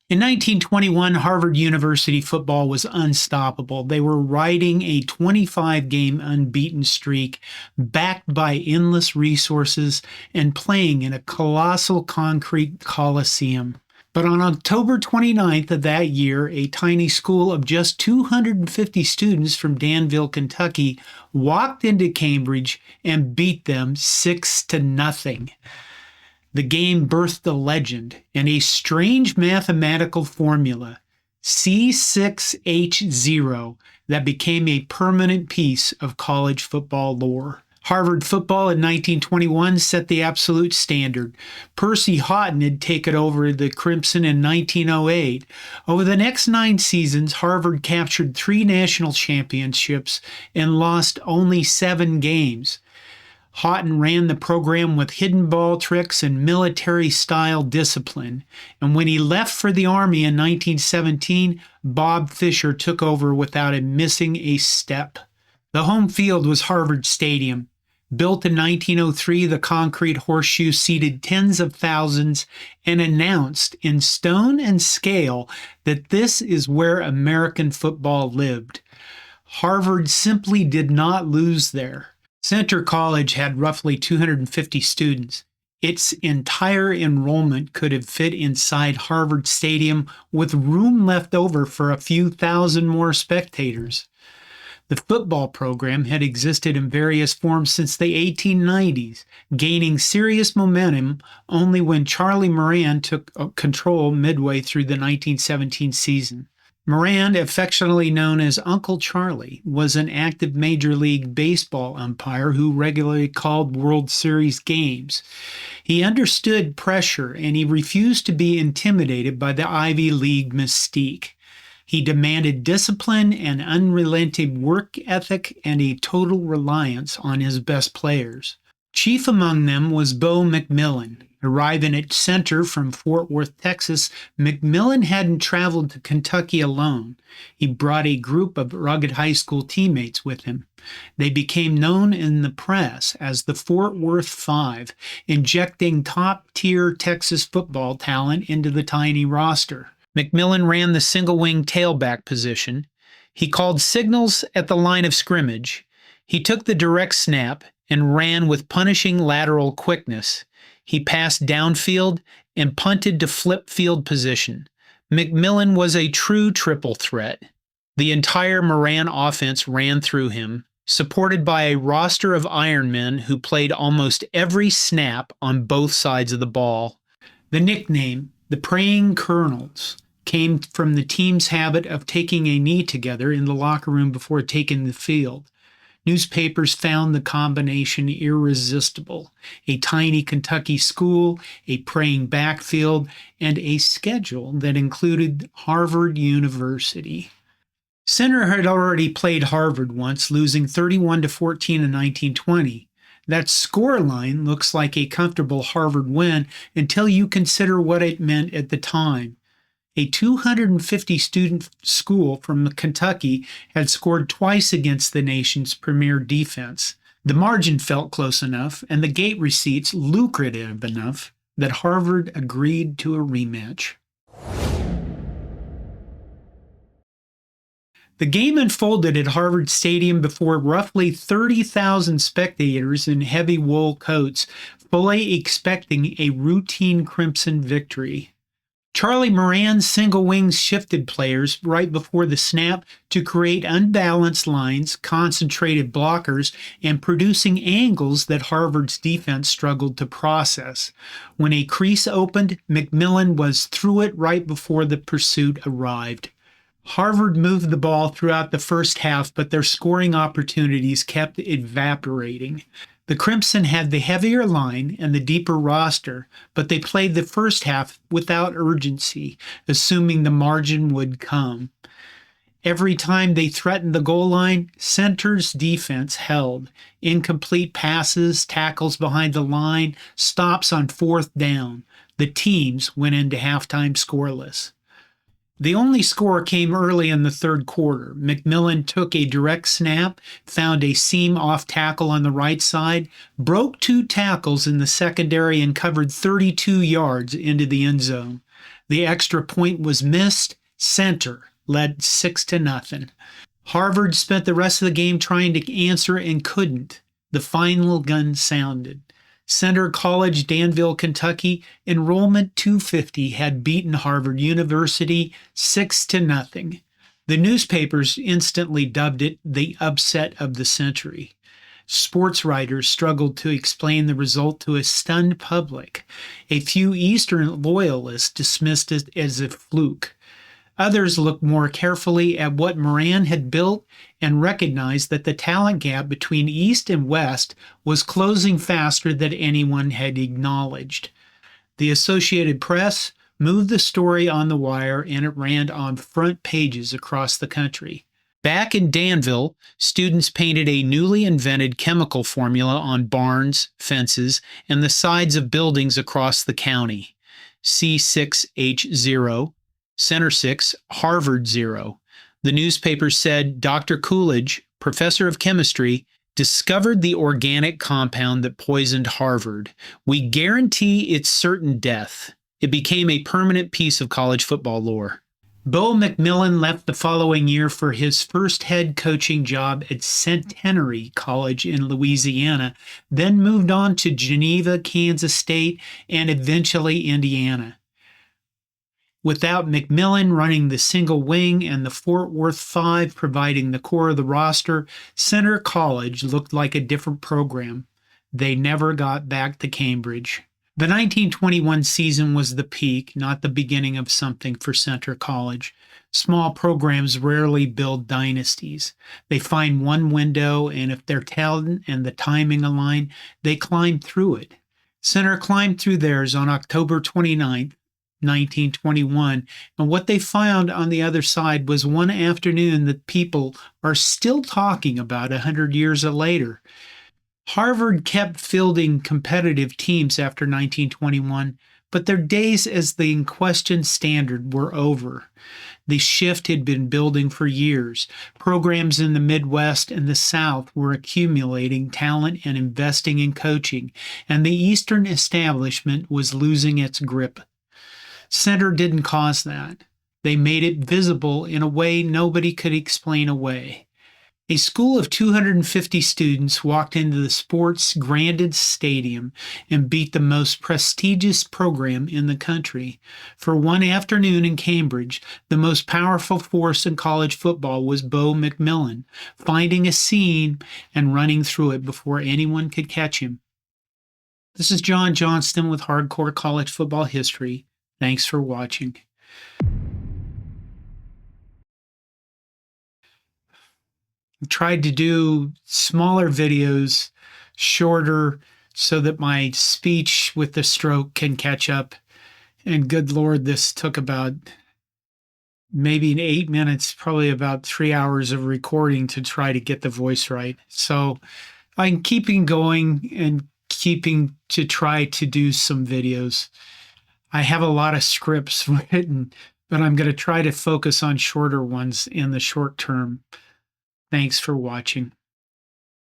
In 1921, Harvard University football was unstoppable. They were riding a 25-game unbeaten streak, backed by endless resources and playing in a colossal concrete coliseum. But on October 29th of that year, a tiny school of just 250 students from Danville, Kentucky, walked into Cambridge and beat them 6-0. The game birthed a legend and a strange mathematical formula, C6H0, that became a permanent piece of college football lore. Harvard football in 1921 set the absolute standard. Percy Haughton had taken over the Crimson in 1908. Over the next 9 seasons, Harvard captured 3 national championships and lost only 7 games. Haughton ran the program with hidden ball tricks and military-style discipline, and when he left for the Army in 1917, Bob Fisher took over without him missing a step. The home field was Harvard Stadium. Built in 1903, the concrete horseshoe seated tens of thousands and announced in stone and scale that this is where American football lived. Harvard simply did not lose there. Centre College had roughly 250 students. Its entire enrollment could have fit inside Harvard Stadium with room left over for a few thousand more spectators. The football program had existed in various forms since the 1890s, gaining serious momentum only when Charlie Moran took control midway through the 1917 season. Moran, affectionately known as Uncle Charlie, was an active Major League Baseball umpire who regularly called World Series games. He understood pressure and he refused to be intimidated by the Ivy League mystique. He demanded discipline and unrelenting work ethic and a total reliance on his best players. Chief among them was Bo McMillan. Arriving at center from Fort Worth, Texas, McMillan hadn't traveled to Kentucky alone. He brought a group of rugged high school teammates with him. They became known in the press as the Fort Worth Five, injecting top-tier Texas football talent into the tiny roster. McMillan ran the single-wing tailback position. He called signals at the line of scrimmage. He took the direct snap and ran with punishing lateral quickness. He passed downfield and punted to flip field position. McMillan was a true triple threat. The entire Moran offense ran through him, supported by a roster of Ironmen who played almost every snap on both sides of the ball. The nickname, the Praying Colonels, came from the team's habit of taking a knee together in the locker room before taking the field. Newspapers found the combination irresistible. A tiny Kentucky school, a praying backfield, and a schedule that included Harvard University. Center had already played Harvard once, losing 31-14 in 1920. That scoreline looks like a comfortable Harvard win until you consider what it meant at the time. A 250-student school from Kentucky had scored twice against the nation's premier defense. The margin felt close enough, and the gate receipts lucrative enough that Harvard agreed to a rematch. The game unfolded at Harvard Stadium before roughly 30,000 spectators in heavy wool coats, fully expecting a routine Crimson victory. Charlie Moran's single wings shifted players right before the snap to create unbalanced lines, concentrated blockers, and producing angles that Harvard's defense struggled to process. When a crease opened, McMillan was through it right before the pursuit arrived. Harvard moved the ball throughout the first half, but their scoring opportunities kept evaporating. The Crimson had the heavier line and the deeper roster, but they played the first half without urgency, assuming the margin would come. Every time they threatened the goal line, Center's defense held. Incomplete passes, tackles behind the line, stops on fourth down. The teams went into halftime scoreless. The only score came early in the third quarter. McMillan took a direct snap, found a seam off tackle on the right side, broke 2 tackles in the secondary, and covered 32 yards into the end zone. The extra point was missed. Center led 6-0. Harvard spent the rest of the game trying to answer and couldn't. The final gun sounded. Center College, Danville, Kentucky, enrollment 250 had beaten Harvard University 6-0. The newspapers instantly dubbed it the upset of the century. Sports writers struggled to explain the result to a stunned public. A few Eastern loyalists dismissed it as a fluke. Others looked more carefully at what Moran had built and recognized that the talent gap between East and West was closing faster than anyone had acknowledged. The Associated Press moved the story on the wire, and it ran on front pages across the country. Back in Danville, students painted a newly invented chemical formula on barns, fences, and the sides of buildings across the county. C6H0. Center 6, Harvard 0. The newspaper said Dr. Coolidge, professor of chemistry, discovered the organic compound that poisoned Harvard. We guarantee its certain death. It became a permanent piece of college football lore. Bo McMillan left the following year for his first head coaching job at Centenary College in Louisiana, then moved on to Geneva, Kansas State, and eventually Indiana. Without McMillan running the single wing and the Fort Worth Five providing the core of the roster, Center College looked like a different program. They never got back to Cambridge. The 1921 season was the peak, not the beginning of something for Center College. Small programs rarely build dynasties. They find one window, and if their talent and the timing align, they climb through it. Center climbed through theirs on October 29th. 1921, and what they found on the other side was one afternoon that people are still talking about 100 years later. Harvard kept fielding competitive teams after 1921, but their days as the unquestioned standard were over. The shift had been building for years. Programs in the Midwest and the South were accumulating talent and investing in coaching, and the Eastern establishment was losing its grip. Center didn't cause that. They made it visible in a way nobody could explain away. A school of 250 students walked into the sports granted stadium and beat the most prestigious program in the country. For one afternoon in Cambridge, the most powerful force in college football was Bo McMillan, finding a seam and running through it before anyone could catch him. This is John Johnston with Hardcore College Football History. Thanks for watching. I tried to do smaller videos, shorter, so that my speech with the stroke can catch up. And good Lord, this took about maybe 8 minutes, probably about 3 hours of recording to try to get the voice right. So I'm keeping going and keeping to try to do some videos. I have a lot of scripts written, but I'm going to try to focus on shorter ones in the short term. Thanks for watching.